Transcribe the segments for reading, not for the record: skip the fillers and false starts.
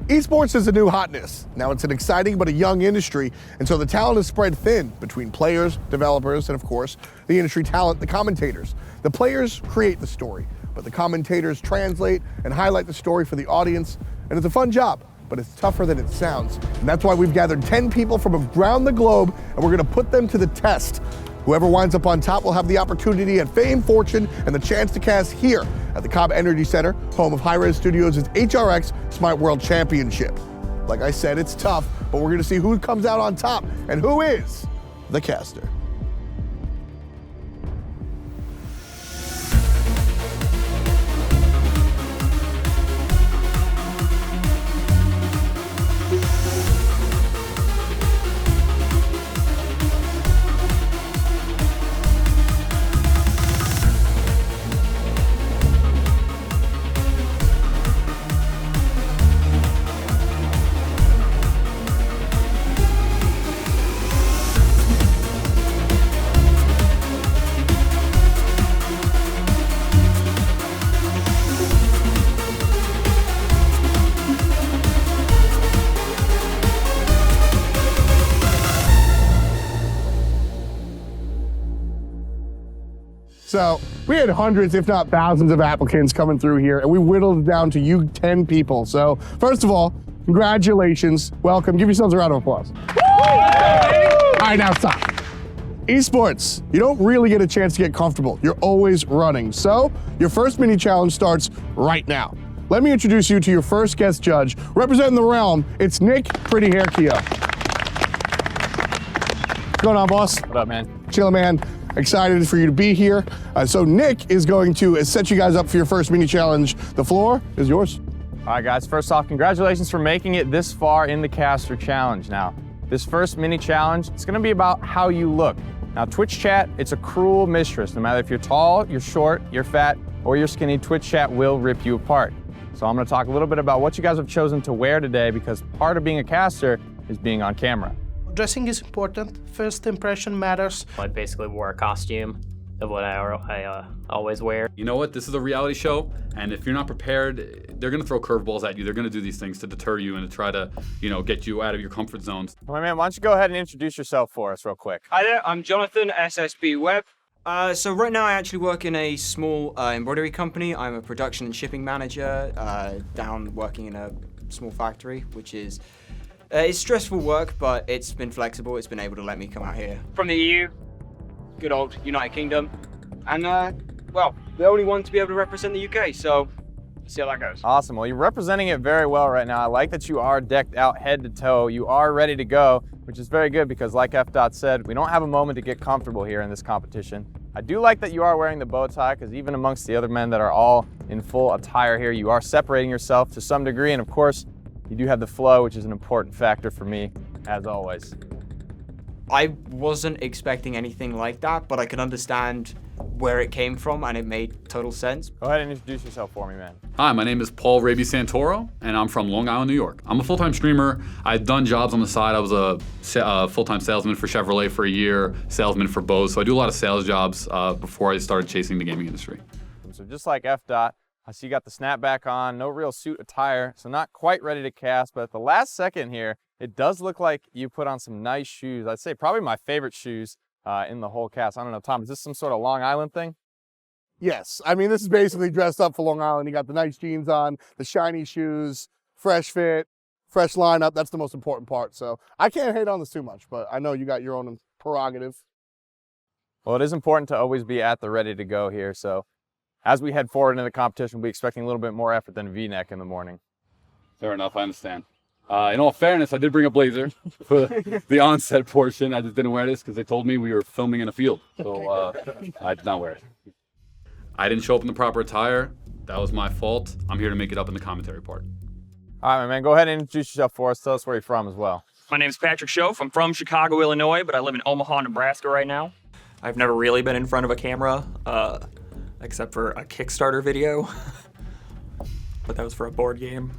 Esports is a new hotness. Now it's an exciting but a young industry, and so the talent is spread thin between players, developers, and of course, the industry talent, the commentators. The players create the story, but the commentators translate and highlight the story for the audience, and it's a fun job, but it's tougher than it sounds. And that's why we've gathered 10 people from around the globe, and we're gonna put them to the test. Whoever winds up on top will have the opportunity at fame, fortune, and the chance to cast here at the Cobb Energy Center, home of Hi-Rez Studios' HRX SMITE World Championship. Like I said, it's tough, but we're gonna see who comes out on top and who is the caster. So we had hundreds, if not thousands of applicants coming through here, and we whittled it down to you 10 people. So first of all, congratulations, welcome. Give yourselves a round of applause. All right, now stop. Esports, you don't really get a chance to get comfortable. You're always running. So your first mini challenge starts right now. Let me introduce you to your first guest judge. Representing the realm, it's Nick Pretty Hair Keogh. What's going on, boss? What up, man? Chillin', man. Excited for you to be here. So Nick is going to set you guys up for your first mini challenge. The floor is yours. All right, guys, first off, congratulations for making it this far in the caster challenge. Now, this first mini challenge, it's gonna be about how you look. Now, Twitch chat, it's a cruel mistress. No matter if you're tall, you're short, you're fat, or you're skinny, Twitch chat will rip you apart. So I'm gonna talk a little bit about what you guys have chosen to wear today, because part of being a caster is being on camera. Dressing is important. First impression matters. I basically wore a costume of what I always wear. You know what? This is a reality show, and if you're not prepared, they're gonna throw curveballs at you. They're gonna do these things to deter you and to try to, get you out of your comfort zones. All right, man, why don't you go ahead and introduce yourself for us real quick. Hi there, I'm Jonathan, SSB Web. So right now I actually work in a small embroidery company. I'm a production and shipping manager down working in a small factory, which is it's stressful work, but it's been flexible. It's been able to let me come out here. From the EU, good old United Kingdom, and well, the only one to be able to represent the UK, so let's see how that goes. Awesome, well, you're representing it very well right now. I like that you are decked out head to toe. You are ready to go, which is very good because like F. said, we don't have a moment to get comfortable here in this competition. I do like that you are wearing the bow tie because even amongst the other men that are all in full attire here, you are separating yourself to some degree, and of course, you do have the flow, which is an important factor for me, as always. I wasn't expecting anything like that, but I can understand where it came from, and it made total sense. Go ahead and introduce yourself for me, man. Hi, my name is Paul Raby Santoro, and I'm from Long Island, New York. I'm a full-time streamer. I've done jobs on the side. I was a full-time salesman for Chevrolet for a year, salesman for Bose, so I do a lot of sales jobs before I started chasing the gaming industry. So just like F. I see you got the snapback on, no real suit attire, so not quite ready to cast, but at the last second here, it does look like you put on some nice shoes. I'd say probably my favorite shoes in the whole cast. I don't know, Tom, is this some sort of Long Island thing? Yes, I mean, this is basically dressed up for Long Island. You got the nice jeans on, the shiny shoes, fresh fit, fresh lineup. That's the most important part. So I can't hate on this too much, but I know you got your own prerogative. Well, it is important to always be at the ready to go here, so as we head forward into the competition, we'll be expecting a little bit more effort than V-neck in the morning. Fair enough, I understand. In all fairness, I did bring a blazer for the onset portion. I just didn't wear this because they told me we were filming in a field, so I did not wear it. I didn't show up in the proper attire. That was my fault. I'm here to make it up in the commentary part. All right, my man, go ahead and introduce yourself for us. Tell us where you're from as well. My name is Patrick Schoaf. I'm from Chicago, Illinois, but I live in Omaha, Nebraska right now. I've never really been in front of a camera, except for a Kickstarter video, but that was for a board game.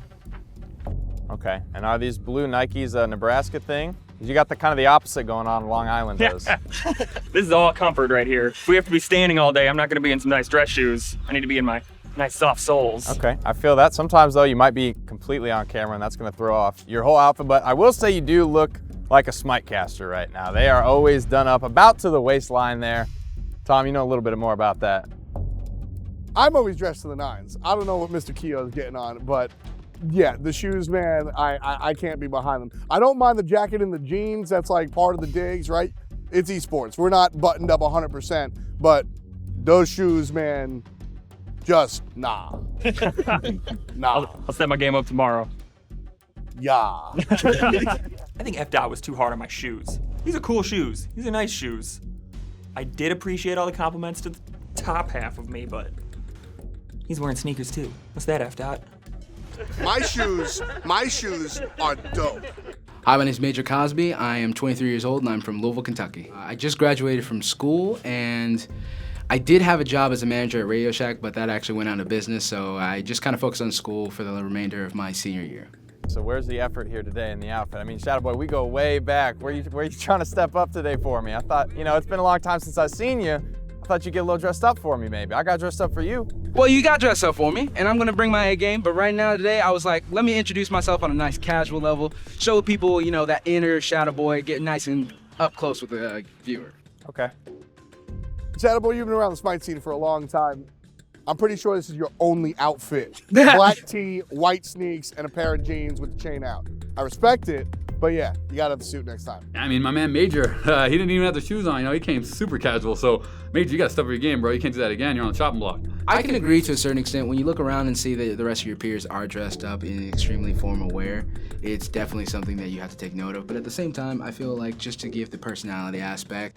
Okay, and are these blue Nikes a Nebraska thing? You got the kind of the opposite going on Long Island does. This is all comfort right here. If we have to be standing all day, I'm not gonna be in some nice dress shoes. I need to be in my Nice soft soles. Okay, I feel that. Sometimes though, you might be completely on camera and that's gonna throw off your whole outfit, but I will say you do look like a SMITE caster right now. They are always done up about to the waistline there. Tom, you know a little bit more about that. I'm always dressed to the nines. I don't know what Mr. Keogh is getting on, but yeah, the shoes, man, I can't be behind them. I don't mind the jacket and the jeans. That's like part of the digs, right? It's esports. We're not buttoned up 100%, but those shoes, man, just nah. Nah. I'll set my game up tomorrow. Yeah. I think F. Dot was too hard on my shoes. These are cool shoes. These are nice shoes. I did appreciate all the compliments to the top half of me, but he's wearing sneakers too. What's that, F. Dot? My shoes are dope. Hi, my name is Major Cosby. I am 23 years old and I'm from Louisville, Kentucky. I just graduated from school and I did have a job as a manager at Radio Shack, but that actually went out of business, so I just kind of focused on school for the remainder of my senior year. So where's the effort here today in the outfit? I mean, Shadow Boy, we go way back. Where you trying to step up today for me? I thought, you know, it's been a long time since I've seen you. I thought you'd get a little dressed up for me, maybe. I got dressed up for you. Well, you got dressed up for me, and I'm gonna bring my A game, but right now today, I was like, let me introduce myself on a nice casual level, show people, you know, that inner Shadow Boy, get nice and up close with the viewer. Okay. Shadow Boy, you've been around the SMITE scene for a long time. I'm pretty sure this is your only outfit. Black tee, white sneaks, and a pair of jeans with the chain out. I respect it, but yeah, you gotta have the suit next time. I mean, my man Major, he didn't even have the shoes on, you know, he came super casual. So, Major, you gotta step up your game, bro. You can't do that again. You're on the chopping block. I can agree to a certain extent. When you look around and see that the rest of your peers are dressed up in extremely formal wear, it's definitely something that you have to take note of. But at the same time, I feel like just to give the personality aspect.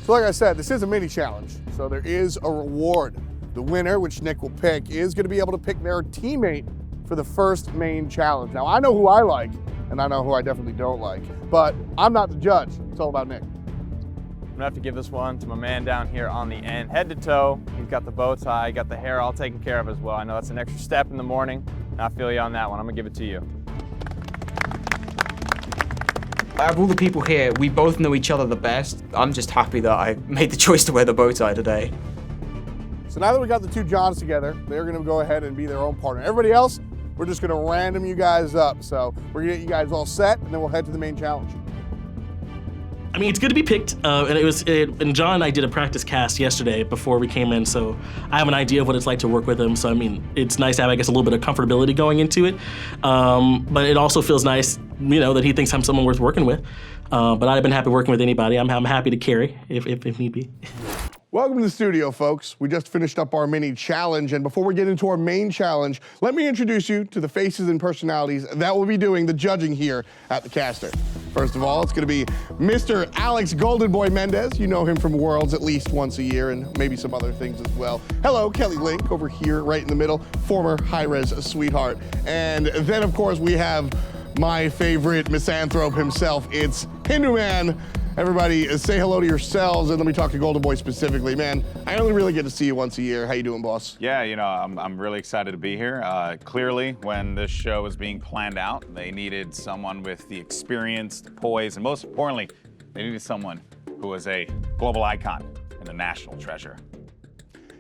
So like I said, this is a mini challenge, so there is a reward. The winner, which Nick will pick, is gonna be able to pick their teammate for the first main challenge. Now, I know who I like, and I know who I definitely don't like, but I'm not the judge. It's all about Nick. I'm gonna have to give this one to my man down here on the end. Head to toe, he's got the bow tie, got the hair all taken care of as well. I know that's an extra step in the morning, and I feel you on that one. I'm gonna give it to you. Out of all the people here, we both know each other the best. I'm just happy that I made the choice to wear the bow tie today. So now that we got the two Johns together, they're gonna go ahead and be their own partner. Everybody else, we're just gonna random you guys up. So we're gonna get you guys all set, and then we'll head to the main challenge. I mean, it's good to be picked, and John and I did a practice cast yesterday before we came in, so I have an idea of what it's like to work with him. So I mean, it's nice to have, I guess, a little bit of comfortability going into it, but it also feels nice, you know, that he thinks I'm someone worth working with. But I've been happy working with anybody. I'm happy to carry if need be. Welcome to the studio, folks. We just finished up our mini challenge, and before we get into our main challenge, let me introduce you to the faces and personalities that will be doing the judging here at the caster. First of all, it's gonna be Mr. Alex Golden Boy Mendez. You know him from Worlds at least once a year and maybe some other things as well. Hello, Kelly Link over here right in the middle, former Hi-Rez sweetheart. And then of course we have my favorite misanthrope himself. It's Hindu Man. Everybody, say hello to yourselves, and let me talk to Golden Boy specifically. Man, I only really get to see you once a year. How you doing, boss? Yeah, you know, I'm really excited to be here. Clearly, when this show was being planned out, they needed someone with the experience, the poise, and most importantly, they needed someone who was a global icon and a national treasure.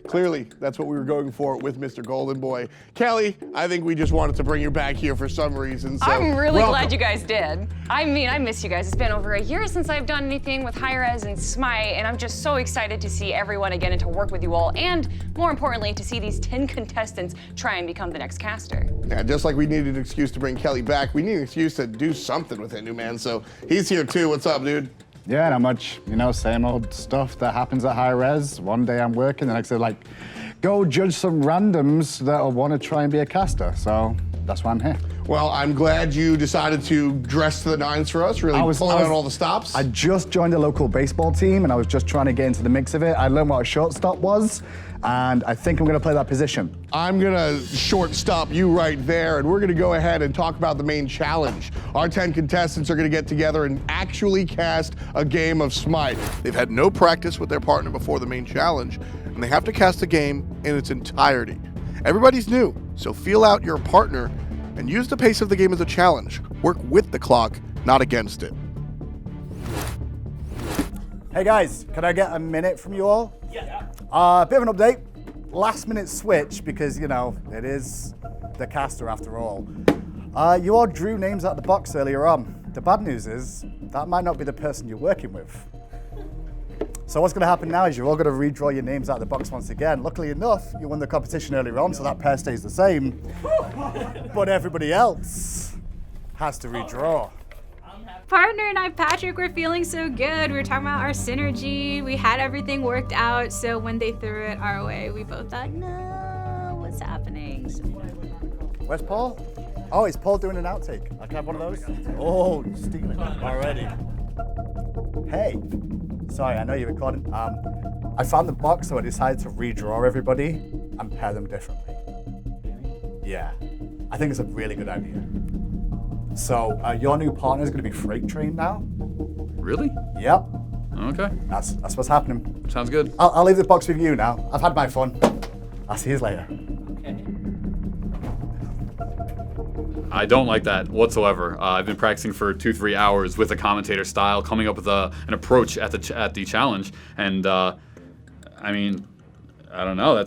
Clearly, that's what we were going for with Mr. Golden Boy. Kelly, I think we just wanted to bring you back here for some reason, so I'm really welcome. glad you guys did. I mean, I miss you guys. It's been over a year since I've done anything with Hi-Rez and SMITE, and I'm just so excited to see everyone again and to work with you all, and more importantly, to see these 10 contestants try and become the next caster. Yeah, just like we needed an excuse to bring Kelly back, we need an excuse to do something with Hindu Man, so he's here too. What's up, dude? Yeah, not much, you know, same old stuff that happens at Hi-Rez. One day I'm working, the next day, like, go judge some randoms that'll want to try and be a caster. So that's why I'm here. Well, I'm glad you decided to dress to the nines for us, really pulling out all the stops. I just joined a local baseball team, and I was just trying to get into the mix of it. I learned what a shortstop was, and I think I'm going to play that position. I'm going to shortstop you right there, and we're going to go ahead and talk about the main challenge. Our 10 contestants are going to get together and actually cast a game of SMITE. They've had no practice with their partner before the main challenge, and they have to cast the game in its entirety. Everybody's new, so feel out your partner and use the pace of the game as a challenge. Work with the clock, not against it. Hey guys, can I get a minute from you all? Yeah. Bit of an update. last minute switch because, you know, it is the caster after all. You all drew names out of the box earlier on. The bad news is that might not be the person you're working with. So what's going to happen now is you're all going to redraw your names out of the box once again. Luckily enough, you won the competition earlier on, so that pair stays the same. But everybody else has to redraw. Partner and I, Patrick, were feeling so good. We were talking about our synergy. We had everything worked out. So when they threw it our way, we both thought, no, what's happening? Where's Paul? Oh, is Paul doing an outtake? I can have one of those? Oh, stealing already. Hey, sorry, I know you're recording. I found the box, so I decided to redraw everybody and pair them differently. Yeah, I think it's a really good idea. So your new partner is going to be freight trained now. Really? Yep. Okay. That's what's happening. Sounds good. I'll leave the box with you now. I've had my fun. I'll see you later. I don't like that whatsoever. I've been practicing for 2-3 hours with a commentator style, coming up with an approach at the challenge, and I mean, I don't know.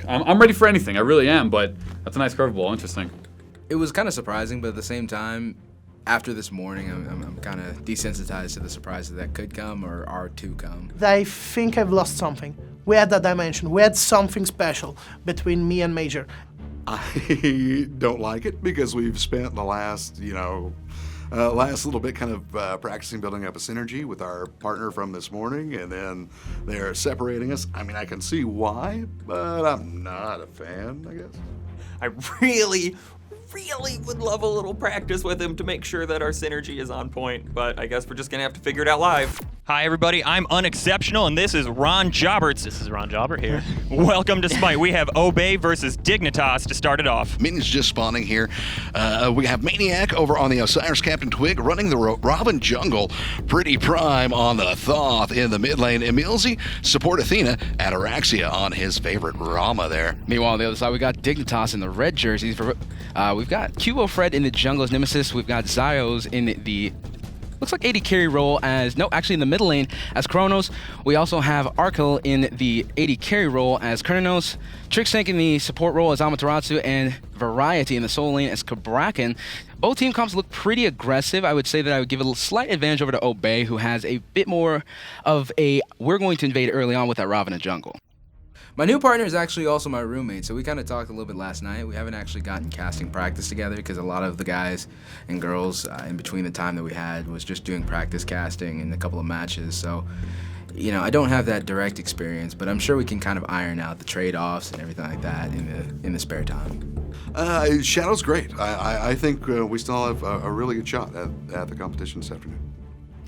I'm ready for anything. I really am, but that's a nice curveball. Interesting. It was kind of surprising, but at the same time, after this morning, I'm kind of desensitized to the surprises that could come or are to come. I think I've lost something. We had that dimension. We had something special between me and Major. I don't like it because we've spent the last, last little bit kind of practicing building up a synergy with our partner from this morning, and then they're separating us. I mean, I can see why, but I'm not a fan, I guess. I really would love a little practice with him to make sure that our synergy is on point, but I guess we're just gonna have to figure it out live. Hi everybody, I'm Unexceptional and this is Ron Jobberts. This is Ron Jobber here. Welcome to SMITE. We have Obey versus Dignitas to start it off. Minions just spawning here. We have Maniac over on the Osiris Captain Twig running the Robin Jungle. Pretty Prime on the Thoth in the mid lane. Emilzy support Athena. Ataraxia on his favorite Rama there. Meanwhile, on the other side, we got Dignitas in the red jerseys. We've got Cubo Fred in the jungle as Nemesis. We've got Zyos in the looks like AD carry role actually in the middle lane as Kronos. We also have Arkell in the AD carry role as Kernos, Tricksnake in the support role as Amaterasu, and Variety in the soul lane as Kabrakan. Both team comps look pretty aggressive. I would say that I would give a slight advantage over to Obey, who has a bit more of a we're going to invade early on with that Ravana jungle. My new partner is actually also my roommate, so we kind of talked a little bit last night. We haven't actually gotten casting practice together because a lot of the guys and girls in between the time that we had was just doing practice casting and a couple of matches. So, I don't have that direct experience, but I'm sure we can kind of iron out the trade-offs and everything like that in the spare time. Shadow's great. I think we still have a really good shot at the competition this afternoon.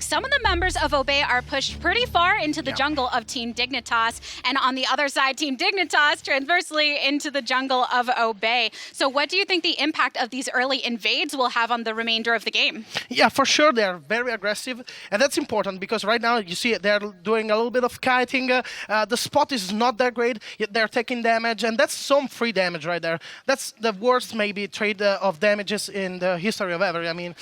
Some of the members of Obey are pushed pretty far into the jungle of Team Dignitas, and on the other side, Team Dignitas transversely into the jungle of Obey. So what do you think the impact of these early invades will have on the remainder of the game? Yeah, for sure, they're very aggressive, and that's important because right now, you see, they're doing a little bit of kiting. The spot is not that great, yet they're taking damage, and that's some free damage right there. That's the worst, maybe, trade of damages in the history of ever. I mean,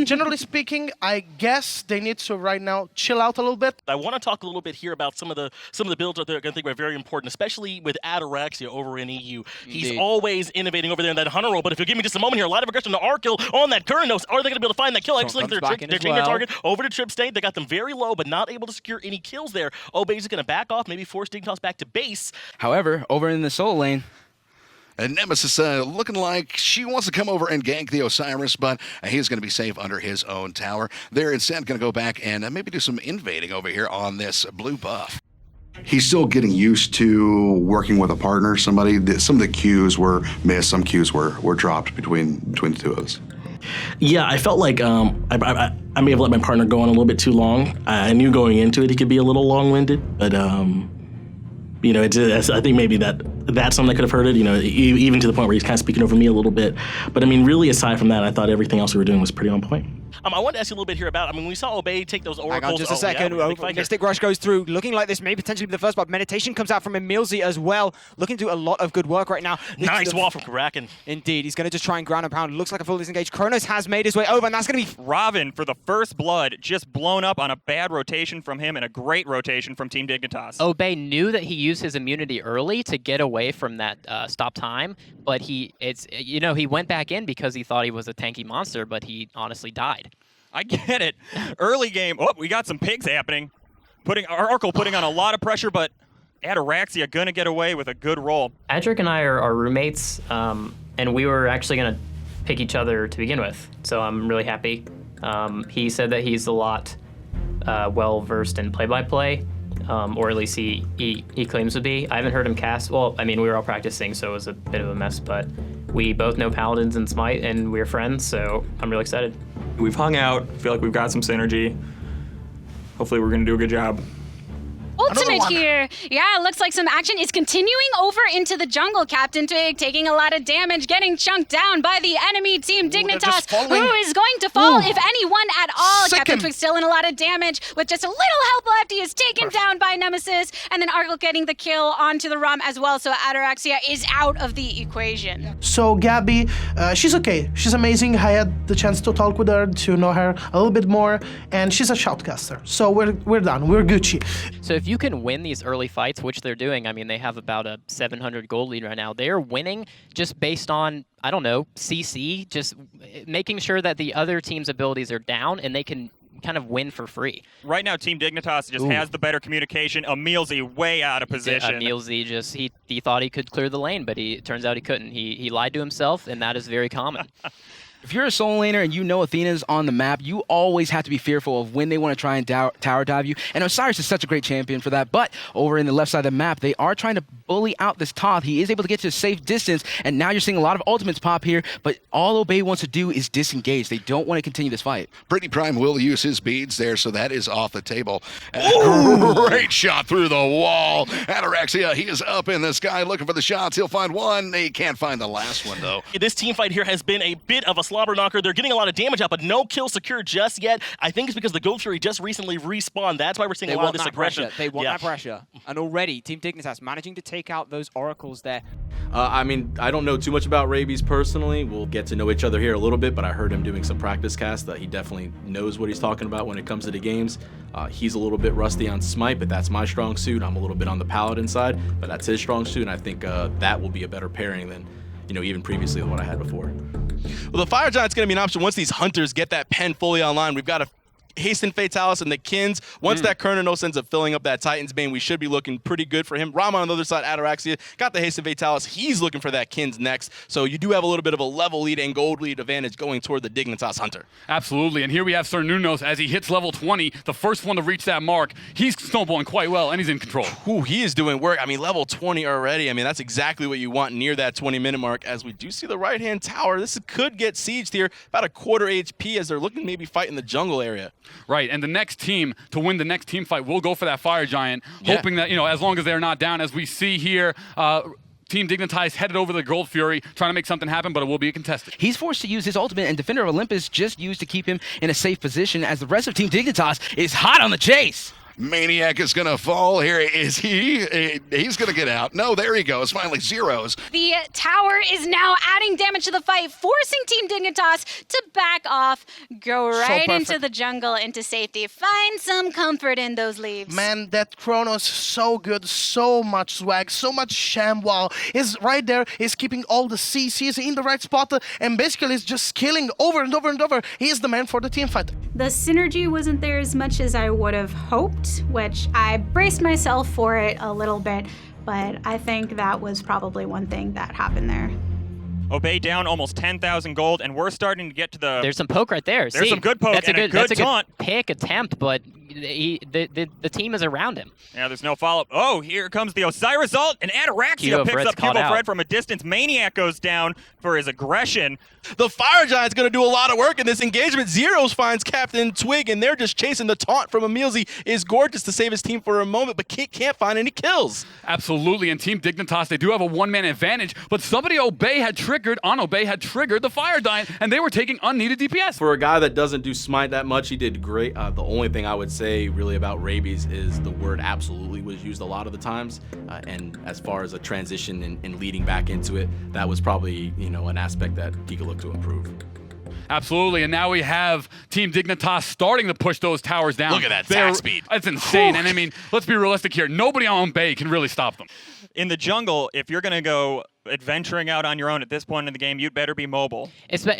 generally speaking, I guess they need to right now chill out a little bit. I want to talk a little bit here about some of the builds that they're going to think are very important, especially with Ataraxia over in EU. He's always innovating over there in that hunter role, but if you'll give me just a moment here, a lot of aggression to Arkell on that Kernos. Are they going to be able to find that kill? Actually, they're taking their target over to Trip State. They got them very low, but not able to secure any kills there. Obey's going to back off, maybe force Dignitas back to base. However, over in the soul lane, And Nemesis looking like she wants to come over and gank the Osiris, but he's going to be safe under his own tower. They're instead going to go back and maybe do some invading over here on this blue buff. He's still getting used to working with a partner, somebody. Some of the cues were missed, some cues were dropped between the two of us. Yeah, I felt like I may have let my partner go on a little bit too long. I knew going into it he could be a little long-winded, but I think maybe that's something that could have hurt it, even to the point where he's kind of speaking over me a little bit. But I mean, really, aside from that, I thought everything else we were doing was pretty on point. I wanted to ask you a little bit here about, we saw Obey take those oracles. Hang on just a second. Mystic Rush goes through, looking like this may potentially be the first, but Meditation comes out from Emilzy as well, looking to do a lot of good work right now. Nice wall from Kraken. Indeed, he's going to just try and ground and pound. Looks like a full disengage. Kronos has made his way over, and that's going to be... Robin, for the first blood, just blown up on a bad rotation from him and a great rotation from Team Dignitas. Obey knew that he used his immunity early to get away from that stop time, but he went back in because he thought he was a tanky monster, but he honestly died. I get it. Early game. Oh, we got some pigs happening. Oracle putting on a lot of pressure, but Ataraxia gonna get away with a good roll. Adric and I are roommates, and we were actually gonna pick each other to begin with. So I'm really happy. He said that he's a lot well versed in play-by-play, or at least he claims to be. I haven't heard him cast. Well, we were all practicing, so it was a bit of a mess, but we both know Paladins and Smite, and we're friends, so I'm really excited. We've hung out, feel like we've got some synergy. Hopefully we're gonna do a good job. Ultimate here. Yeah, it looks like some action is continuing over into the jungle. Captain Twig taking a lot of damage, getting chunked down by the enemy Team Dignitas, who is going to fall, if anyone at all. Captain Twig still in a lot of damage with just a little help left. He is taken down by Nemesis, and then Arkle getting the kill onto the Rum as well, so Ataraxia is out of the equation. So Gabby, she's okay. She's amazing. I had the chance to talk with her, to know her a little bit more, and she's a shoutcaster. So we're done. We're Gucci. So if you can win these early fights, which they're doing, they have about a 700 gold lead right now. They're winning just based on, I don't know, CC, just making sure that the other team's abilities are down and they can kind of win for free. Right now, Team Dignitas just has the better communication. Emilzy way out of position. Emilzy just, he thought he could clear the lane, but it turns out he couldn't. He lied to himself, and that is very common. If you're a solo laner and you know Athena's on the map, you always have to be fearful of when they want to try and tower dive you. And Osiris is such a great champion for that. But over in the left side of the map, they are trying to bully out this Toth. He is able to get to a safe distance, and now you're seeing a lot of ultimates pop here, but all Obey wants to do is disengage. They don't want to continue this fight. Pretty Prime will use his beads there, so that is off the table. Great shot through the wall. Ataraxia, he is up in the sky looking for the shots. He'll find one. He can't find the last one, though. This team fight here has been a bit of a slobber knocker. They're getting a lot of damage out, but no kill secured just yet. I think it's because the Gold Fury just recently respawned. That's why we're seeing a lot of this aggression. They want that pressure. And already, Team Dignitas managing to take out those oracles there. I don't know too much about Rabies personally. We'll get to know each other here a little bit, but I heard him doing some practice casts that he definitely knows what he's talking about when it comes to the games. He's a little bit rusty on Smite, but that's my strong suit. I'm a little bit on the Paladin side, but that's his strong suit, and I think that will be a better pairing than even previously than what I had before. Well, the Fire Giant's going to be an option once these Hunters get that pen fully online. We've got a Hasten Fatalis and the Kins. Once that Kernanos ends up filling up that Titan's Bane, we should be looking pretty good for him. Rama on the other side, Ataraxia, got the Hasten Fatalis. He's looking for that Kins next. So you do have a little bit of a level lead and gold lead advantage going toward the Dignitas Hunter. Absolutely, and here we have Sir Nunos as he hits level 20, the first one to reach that mark. He's snowballing quite well, and he's in control. Ooh, he is doing work. Level 20 already. That's exactly what you want near that 20-minute mark. As we do see the right-hand tower, this could get sieged here. About a quarter HP as they're looking maybe fight in the jungle area. Right, and the next team to win the next team fight will go for that Fire Giant, hoping that, as long as they're not down, as we see here, Team Dignitas headed over the Gold Fury, trying to make something happen, but it will be a contested. He's forced to use his ultimate, and Defender of Olympus just used to keep him in a safe position as the rest of Team Dignitas is hot on the chase. Maniac is going to fall. Here is he. He's going to get out. No, there he goes. Finally, zeros. The tower is now adding damage to the fight, forcing Team Dignitas to back off, go right into the jungle, into safety. Find some comfort in those leaves. Man, that Kronos is so good, so much swag, so much ShamWow. Is right there, is keeping all the CCs in the right spot, and basically is just killing over and over and over. He is the man for the team fight. The synergy wasn't there as much as I would have hoped, which I braced myself for it a little bit, but I think that was probably one thing that happened there. Obey down almost 10,000 gold, and we're starting to get to the... There's some poke right there. There's some good poke and a good taunt. Pick attempt, but the team is around him. Yeah, there's no follow-up. Oh, here comes the Osiris ult, and Ataraxia picks up Cubo Fred from a distance. Maniac goes down for his aggression. The Fire Giant's going to do a lot of work in this engagement. Zeros finds Captain Twig, and they're just chasing the taunt from Emilzy. Is gorgeous to save his team for a moment, but can't find any kills. Absolutely, and Team Dignitas, they do have a one-man advantage, but somebody Obey had triggered the Fire Giant, and they were taking unneeded DPS. For a guy that doesn't do Smite that much, he did great. The only thing I would say really about Rabies is the word absolutely was used a lot of the times, and as far as a transition and leading back into it, that was probably, an aspect that he could look to improve. Absolutely, and now we have Team Dignitas starting to push those towers down. Look at that attack speed. That's insane, and I mean, let's be realistic here. Nobody on Bay can really stop them. In the jungle, if you're going to go adventuring out on your own at this point in the game, you'd better be mobile.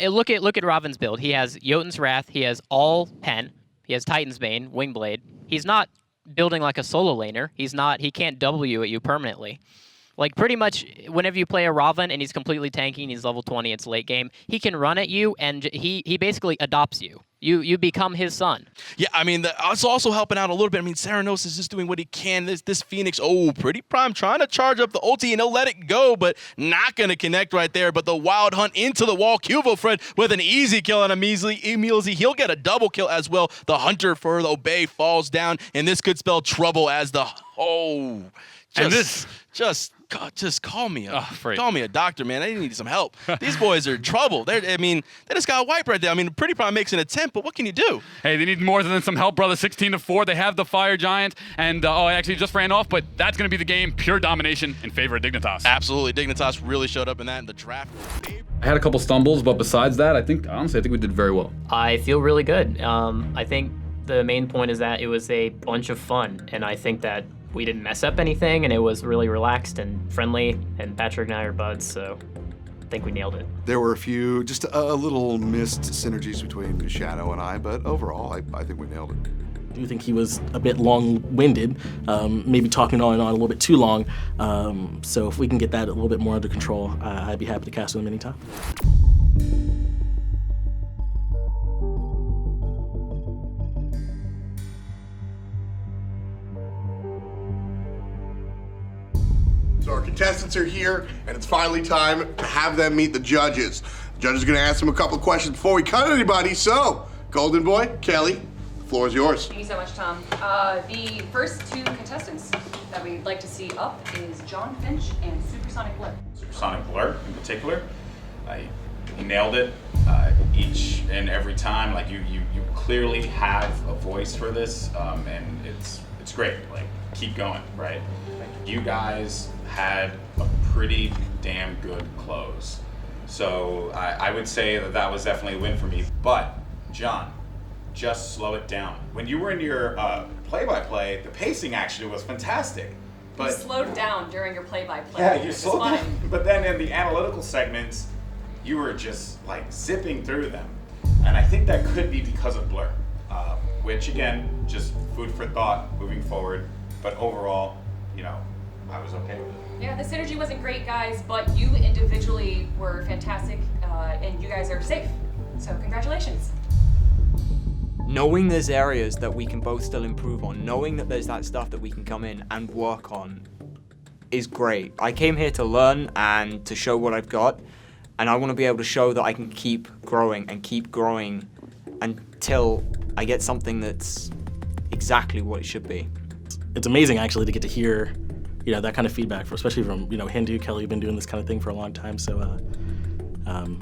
Look at Robin's build. He has Jotun's Wrath, he has all Pen, he has Titan's Bane, Wingblade. He's not building like a solo laner. He can't W at you permanently. Like, pretty much, whenever you play a Raven and he's completely tanking, he's level 20, it's late game, he can run at you, and he basically adopts you. You become his son. Yeah, I mean, it's also helping out a little bit. I mean, Ceranos is just doing what he can. This Phoenix, pretty prime, trying to charge up the ulti, and he'll let it go, but not going to connect right there. But the Wild Hunt into the wall. Cubo Fred with an easy kill on Emilzy. He'll get a double kill as well. The Hunter for the Obey falls down, and this could spell trouble as the... Just call me a doctor, man. I need some help. These boys are trouble. They just got wiped right there. I mean, Pretty Prime makes an attempt, but what can you do? Hey, they need more than some help, brother. 16-4. They have the Fire Giant, and I actually just ran off, but that's going to be the game. Pure domination in favor of Dignitas. Absolutely. Dignitas really showed up in that in the draft. I had a couple stumbles, but besides that, honestly, I think we did very well. I feel really good. I think the main point is that it was a bunch of fun, and I think that we didn't mess up anything, and it was really relaxed and friendly, and Patrick and I are buds, so I think we nailed it. There were a few, just a little missed synergies between Shadow and I, but overall, I think we nailed it. I do think he was a bit long-winded, maybe talking on and on a little bit too long, so if we can get that a little bit more under control, I'd be happy to cast with him anytime. So our contestants are here, and it's finally time to have them meet the judges. The judges are going to ask them a couple of questions before we cut anybody. So, Golden Boy, Kelly, the floor is yours. Thank you so much, Tom. The first two contestants that we'd like to see up is John Finch and Supersonic Blur. Supersonic Blur, in particular, he nailed it each and every time. Like you clearly have a voice for this, and it's great. Like, keep going, right? Like, you guys had a pretty damn good close. So I would say that was definitely a win for me. But, John, just slow it down. When you were in your play-by-play, the pacing actually was fantastic. But you slowed down during your play-by-play. Yeah, you slowed down. But then in the analytical segments, you were just like zipping through them. And I think that could be because of Blur, which again, just food for thought moving forward. But overall, I was okay with it. Yeah, the synergy wasn't great, guys, but you individually were fantastic, and you guys are safe. So congratulations. Knowing there's areas that we can both still improve on, knowing that there's that stuff that we can come in and work on is great. I came here to learn and to show what I've got, and I want to be able to show that I can keep growing until I get something that's exactly what it should be. It's amazing, actually, to get to hear that kind of feedback, especially from Hindu. Kelly, you've been doing this kind of thing for a long time, so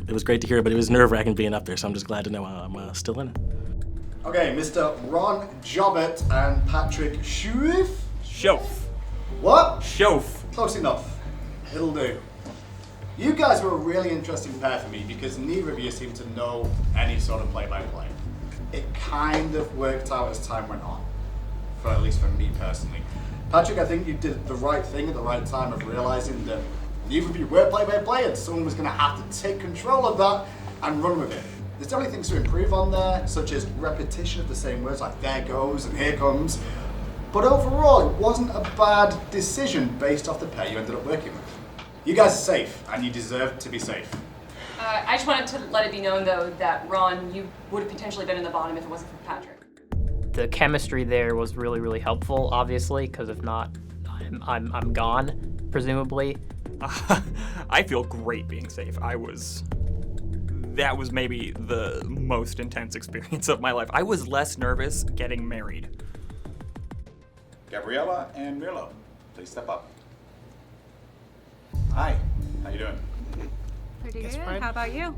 it was great to hear, but it was nerve-wracking being up there, so I'm just glad to know I'm still in it. Okay, Mr. Ron Jobbert and Patrick Schoaf? Schoaf. What? Schoaf. Close enough. It'll do. You guys were a really interesting pair for me because neither of you seem to know any sort of play-by-play. It kind of worked out as time went on, at least for me personally. Patrick, I think you did the right thing at the right time of realizing that neither of you were play-by-play and someone was going to have to take control of that and run with it. There's definitely things to improve on there, such as repetition of the same words like there goes and here comes. But overall, it wasn't a bad decision based off the pair you ended up working with. You guys are safe, and you deserve to be safe. I just wanted to let it be known, though, that Ron, you would have potentially been in the bottom if it wasn't for Patrick. the chemistry there was really, really helpful, obviously, because if not, I'm gone, presumably. I feel great being safe. That was maybe the most intense experience of my life. I was less nervous getting married. Gabriella and Mirlo, please step up. Hi, how you doing? Pretty good. How about you?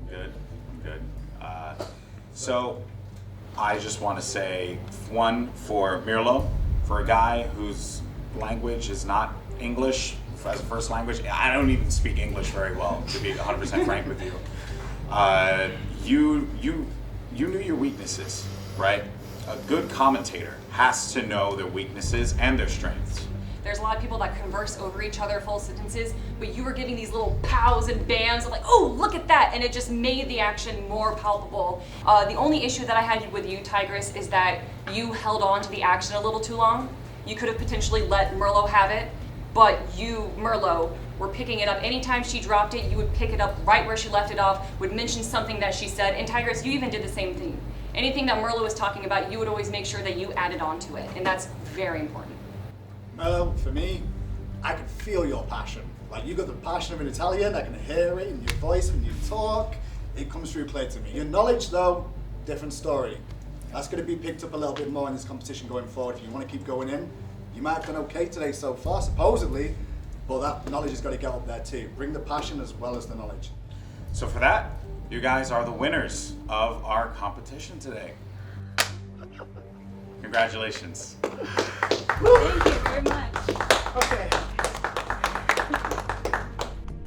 Good, I'm good. So, I just want to say, one, for Mirlo, for a guy whose language is not English as a first language, I don't even speak English very well, to be 100% frank with you. You knew your weaknesses, right? A good commentator has to know their weaknesses and their strengths. There's a lot of people that converse over each other full sentences, but you were giving these little pows and bams of like, oh, look at that, and it just made the action more palpable. The only issue that I had with you, Tigress, is that you held on to the action a little too long. You could have potentially let Mirlo have it, but you, Mirlo, were picking it up. Anytime she dropped it, you would pick it up right where she left it off, would mention something that she said, and Tigress, you even did the same thing. Anything that Mirlo was talking about, you would always make sure that you added on to it, and that's very important. Mirlo, for me, I can feel your passion. Like, you got the passion of an Italian, I can hear it in your voice when you talk. It comes through clear to me. Your knowledge, though, different story. That's going to be picked up a little bit more in this competition going forward. If you want to keep going in, you might have done okay today so far, supposedly, but that knowledge has got to get up there too. Bring the passion as well as the knowledge. So for that, you guys are the winners of our competition today. Congratulations. Thank you very much. Okay.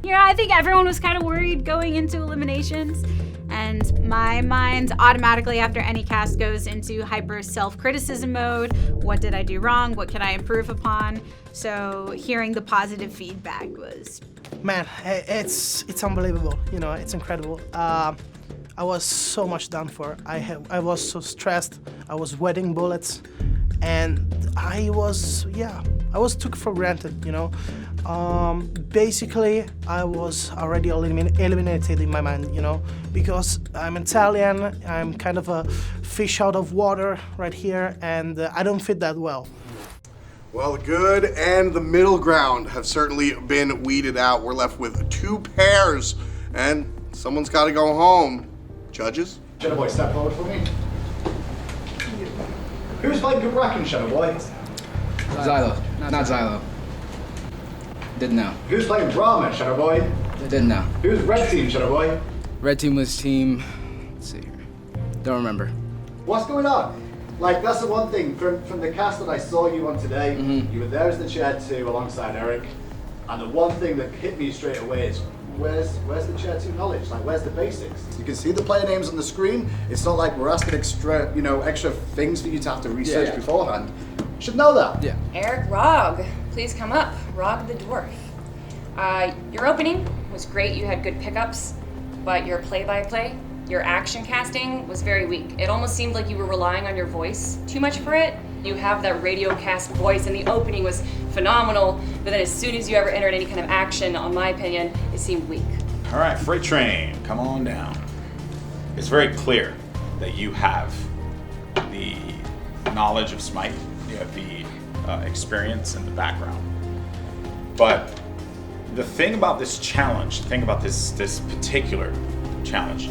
Yeah, I think everyone was kind of worried going into eliminations, and my mind automatically after any cast goes into hyper self-criticism mode. What did I do wrong? What can I improve upon? So hearing the positive feedback was... Man, it's unbelievable. You know, it's incredible. I was so much done for. I was so stressed. I was sweating bullets, and I was took for granted. You know, basically I was already eliminated in my mind. You know, because I'm Italian. I'm kind of a fish out of water right here, and I don't fit that well. Well, the good and the middle ground have certainly been weeded out. We're left with two pairs, and someone's got to go home. Judges? Shadow Boy, step forward for me. Who's playing good Bracken, Shadow Boy? Xylo. Not Xylo. Didn't know. Who's playing Brahma, Shadow Boy? Didn't know. Who's Red Team, Shadow Boy? Red Team was team... Let's see here. Don't remember. What's going on? Like, that's the one thing, from the cast that I saw you on today, you were there as the chair 2 alongside Eric, and the one thing that hit me straight away is, where's the chair 2 knowledge? Like, where's the basics? You can see the player names on the screen. It's not like we're asking extra things for you to have to research beforehand. You should know that. Yeah. Eric Rog, please come up. Rog the Dwarf. Your opening was great. You had good pickups, but your play-by-play, your action casting was very weak. It almost seemed like you were relying on your voice too much for it. You have that radio cast voice, and the opening was phenomenal, but then as soon as you ever entered any kind of action, on my opinion, it seemed weak. All right, Freight Train, come on down. It's very clear that you have the knowledge of SMITE, you have the experience and the background. But the thing about this challenge, the thing about this particular challenge,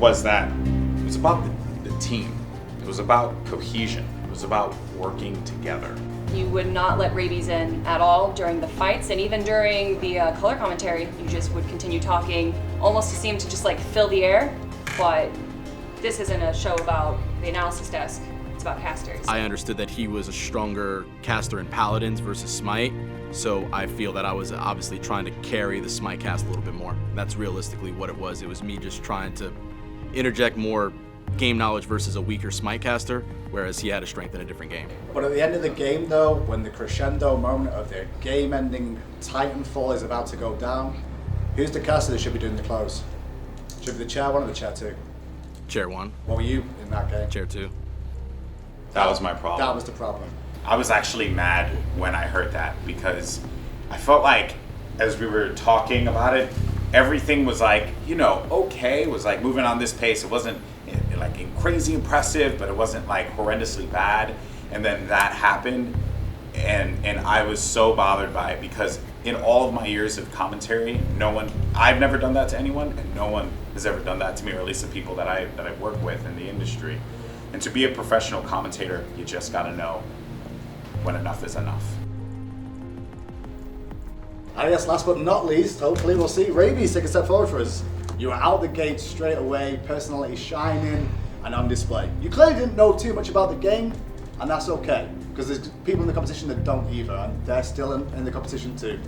was that it was about the team. It was about cohesion. It was about working together. You would not let rabies in at all during the fights, and even during the color commentary, you just would continue talking, almost to seem to just like fill the air. But this isn't a show about the analysis desk. It's about casters. I understood that he was a stronger caster in Paladins versus Smite, so I feel that I was obviously trying to carry the Smite cast a little bit more. That's realistically what it was. It was me just trying to interject more game knowledge versus a weaker Smite caster, whereas he had a strength in a different game. But at the end of the game, though, when the crescendo moment of the game-ending Titanfall is about to go down, who's the caster that should be doing the close? Should it be the chair 1 or the chair 2? Chair 1. What were you in that game? Chair 2. That was my problem. That was the problem. I was actually mad when I heard that because I felt like as we were talking about it, everything was like, okay, it was like moving on this pace. It wasn't like crazy impressive, but it wasn't like horrendously bad. And then that happened, and I was so bothered by it because in all of my years of commentary, I've never done that to anyone, and no one has ever done that to me, or at least the people that I work with in the industry. And to be a professional commentator, you just gotta know when enough is enough. I guess last but not least, hopefully we'll see Rabies take a step forward for us. You were out the gate straight away, personality shining and on display. You clearly didn't know too much about the game, and that's okay, because there's people in the competition that don't either, and they're still in the competition too.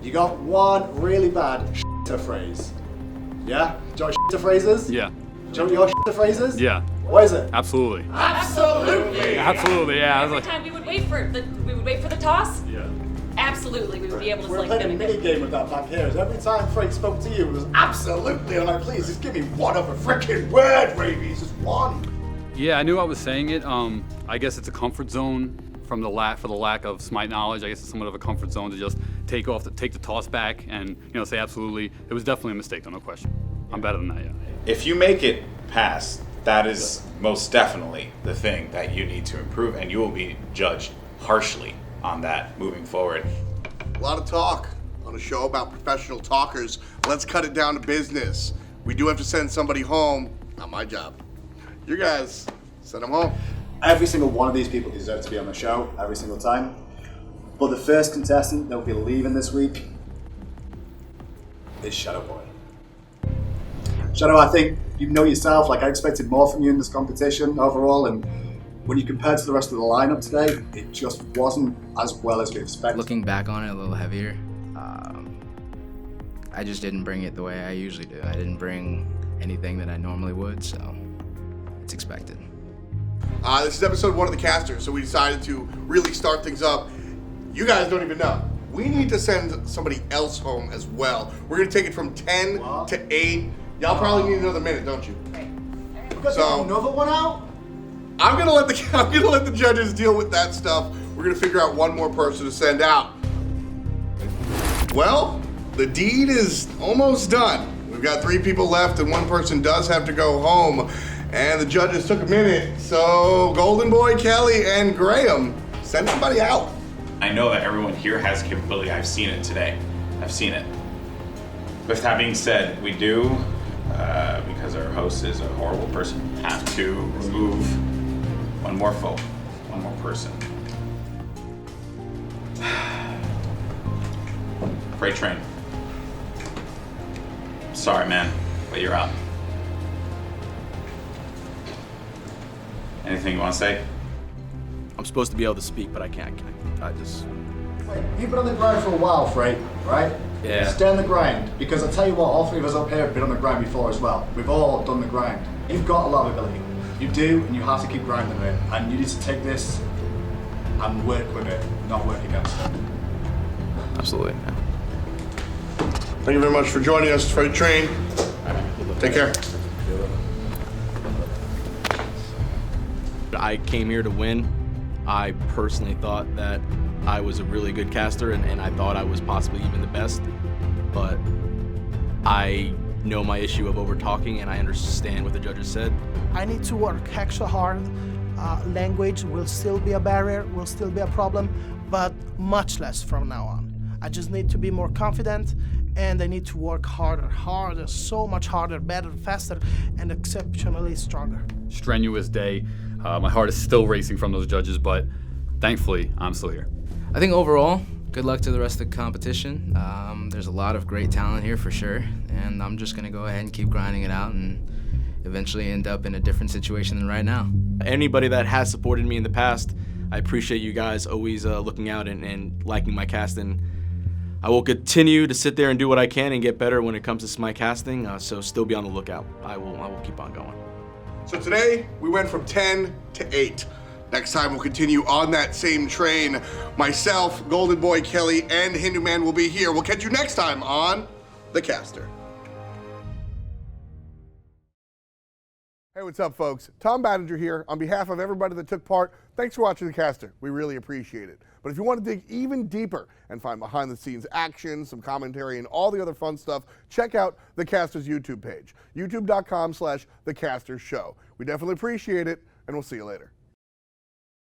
You got one really bad shitter phrase. Yeah? Do you know what shitter phrase is? Yeah. Do you know what shitter phrase is? Yeah. What is it? Absolutely. Absolutely! Absolutely, yeah. Every time we would wait for the toss. Yeah. Absolutely, we would be able to We're like playing a mimic mini it. game with that back here. Every time Frank spoke to you, it was absolutely. I'm like, please, just give me one other freaking word, Rabies. Just one. Yeah, I knew I was saying it. I guess it's a comfort zone for the lack of SMITE knowledge. I guess it's somewhat of a comfort zone to just take the toss back and say absolutely. It was definitely a mistake, though, no question. I'm better than that, yeah. If you make it past, that is most definitely the thing that you need to improve, and you will be judged harshly on that moving forward. A lot of talk on a show about professional talkers. Let's cut it down to business. We do have to send somebody home. Not my job. You guys, send them home. Every single one of these people deserve to be on the show, every single time. But the first contestant that will be leaving this week is Shadow Boy. Shadow, I think you know yourself, like I expected more from you in this competition overall, and when you compare to the rest of the lineup today, it just wasn't as well as we expected. Looking back on it a little heavier, I just didn't bring it the way I usually do. I didn't bring anything that I normally would, so it's expected. This is episode 1 of the caster, so we decided to really start things up. You guys don't even know. We need to send somebody else home as well. We're gonna take it from 10 to 8. Y'all probably need another minute, don't you? So another one out? I'm gonna let the judges deal with that stuff. We're gonna figure out one more person to send out. Well, the deed is almost done. We've got 3 people left, and one person does have to go home. And the judges took a minute, so Golden Boy, Kelly, and Graham, send somebody out. I know that everyone here has capability. I've seen it today. I've seen it. With that being said, we do, because our host is a horrible person, have to remove one more person. Freight train. Sorry, man, but you're out. Anything you want to say? I'm supposed to be able to speak, but I can't. I just... You've been on the grind for a while, Freight, right? Yeah. Stay on the grind, because I tell you what, all 3 of us up here have been on the grind before as well. We've all done the grind. You've got a lot of ability. You do, and you have to keep grinding it. And you need to take this and work with it, not work against it. Absolutely. Thank you very much for joining us, Freight Train. Take care. I came here to win. I personally thought that I was a really good caster, and I thought I was possibly even the best. But I know my issue of over-talking, and I understand what the judges said. I need to work extra hard. Language will still be a barrier, will still be a problem, but much less from now on. I just need to be more confident, and I need to work harder, so much harder, better, faster, and exceptionally stronger. Strenuous day. My heart is still racing from those judges, but thankfully, I'm still here. I think overall, good luck to the rest of the competition. There's a lot of great talent here for sure, and I'm just gonna go ahead and keep grinding it out and eventually end up in a different situation than right now. Anybody that has supported me in the past, I appreciate you guys always looking out and liking my casting. I will continue to sit there and do what I can and get better when it comes to SMITE casting, so still be on the lookout. I will keep on going. So today, we went from 10 to 8. Next time, we'll continue on that same train. Myself, Golden Boy Kelly, and Hindu Man will be here. We'll catch you next time on The Caster. Hey, what's up, folks? Tom Baddinger here. On behalf of everybody that took part, thanks for watching The Caster. We really appreciate it. But if you want to dig even deeper and find behind-the-scenes action, some commentary, and all the other fun stuff, check out The Caster's YouTube page, youtube.com/TheCasterShow. We definitely appreciate it, and we'll see you later.